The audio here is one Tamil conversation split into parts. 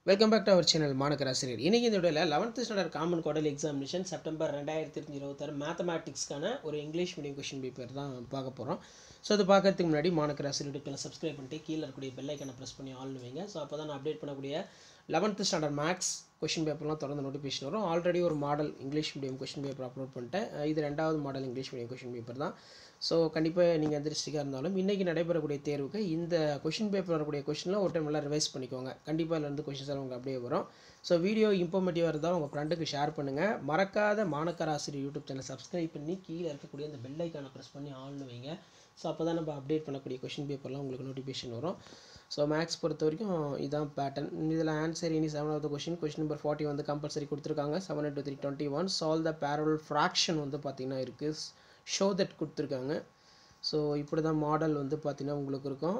Welcome back to our channel மாணக்கராசிரியர். இன்றைக்கி இந்த வீடியோவில் 11th standard common quarterly examination September 2026 மேத்தமேட்டிக்ஸ்க்கான ஒரு இங்கிலீஷ் மீடியம் கொஷின் பேப்பர் தான் பார்க்க போகிறோம். ஸோ அது பார்க்கறதுக்கு முன்னாடி மாணக்கராசிரியர் சப்ஸ்கிரைப் பண்ணிட்டு கீழே இருக்கக்கூடிய பெல் ஐக்கனை ப்ரெஸ் பண்ணி ஆல்னு வைங்க. ஸோ அப்போ தான் நான் அப்டேட் பண்ணக்கூடிய 11th ஸ்டாண்டர்ட் மேக்ஸ் கொஷின் பேப்பர்லாம் தொடர்ந்து நோட்டிஃபிகேஷன் வரும். ஆல்ரெடி ஒரு model English medium question paper upload பண்ணிட்டேன். இது ரெண்டாவது model English medium question paper தான். ஸோ கண்டிப்பாக நீங்கள் எந்த டிஸ்ட்ரிக்டாக இருந்தாலும் இன்றைக்கி நடைபெறக்கூடிய தேர்வுக்கு இந்த கொஷின் பேப்பர் வரக்கூடிய கொஷினில் ஒரு டைம் நல்லா ரிவைஸ் பண்ணிக்கோங்க. கண்டிப்பாக இதில் கொஷின்ஸ் எல்லாம் உங்களுக்கு அப்படியே வரும். ஸோ வீடியோ இன்ஃபர்மேட்டிவாக இருந்தால் உங்கள் ஃப்ரெண்டுக்கு ஷேர் பண்ணுங்கள். மறக்காத மாணக்கராசிரியர் யூடியூப் சேனல் சப்ஸ்கிரைப் பண்ணி கீழே இருக்கக்கூடிய அந்த பெல் ஐக்கானை ப்ரெஸ் பண்ணி ஆல்னு வைங்க. ஸோ அப்போ தான் நம்ம அப்டேட் பண்ணக்கூடிய கொஷின் பேப்பர்லாம் உங்களுக்கு நோட்டிஃபிகேஷன் வரும். ஸோ மேக்ஸ் பொறுத்த வரைக்கும் இதான் பேட்டர்ன். இதில் ஆன்சர் இனி 7th கொஷின் நம்பர் 40 வந்து கம்பல்சரி கொடுத்துருக்காங்க. 7 into 3 21. Solve the parallel fraction வந்து பார்த்திங்கன்னா இருக்குது. ஷோ தட் கொடுத்துருக்காங்க. ஸோ இப்படி தான் மாடல் வந்து பார்த்திங்கன்னா உங்களுக்கு இருக்கும்.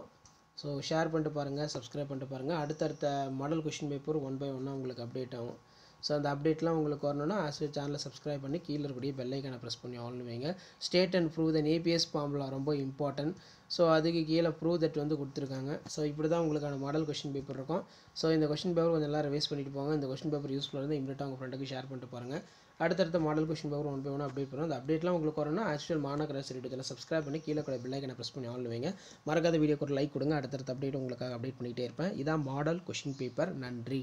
ஸோ ஷேர் பண்ணிட்டு பாருங்கள், சப்ஸ்கிரைப் பண்ணிட்டு பாருங்கள். அடுத்தடுத்த மாடல் கொஷின் பேப்பர் 1 by 1 உங்களுக்கு அப்டேட் ஆகும். ஸோ அந்த அப்டேட்லாம் உங்களுக்கு வரணும்னா சேனலை சப்ஸ்கிரைப் பண்ணி கீழே இருக்கக்கூடிய பெல் ஐக்கானை ப்ரெஸ் பண்ணி ஆல்னு வைங்க. State and prove then ABS formula ரொம்ப இம்பார்ட்டன்ட். ஸோ அதுக்கு கீழே ப்ரூவ் தட் வந்து கொடுத்துருக்காங்க. ஸோ இப்படி தான் உங்களுக்கான மாடல் கொஷின் பேப்பர் இருக்கும். ஸோ இந்த கொஷின் பேப்பர் கொஞ்சம் எல்லாம் ரிவைஸ் பண்ணிட்டு போங்க. இந்த கொஷின் பேப்பர் யூஸ்ஃபுல்லாக இருந்தால் இமீடியட்டாக உங்கள் ஃப்ரெண்டுக்கு ஷேர் பண்ணிட்டு பாருங்கள். அடுத்தடுத்த model question paper 1 by 1 update பண்ணுவோம். அந்த அப்டேட்லாம் உங்களுக்கு வரணும்னா மாணக்கராசிரியர் யூடியூப் சேனல் சப்ஸ்கிரைப் பண்ணி கீழே கூட பெல் ஐக்கானை ப்ரெஸ் பண்ணி ஆல்னு வைங்க. மறக்காத வீடியோக்கு ஒரு லைக் கொடுங்க. அடுத்தடுத்த அப்டேட் உங்களுக்காக அப்டேட் பண்ணிகிட்டே இருப்பேன். இதான் மாடல் கொஷின் பேப்பர். நன்றி.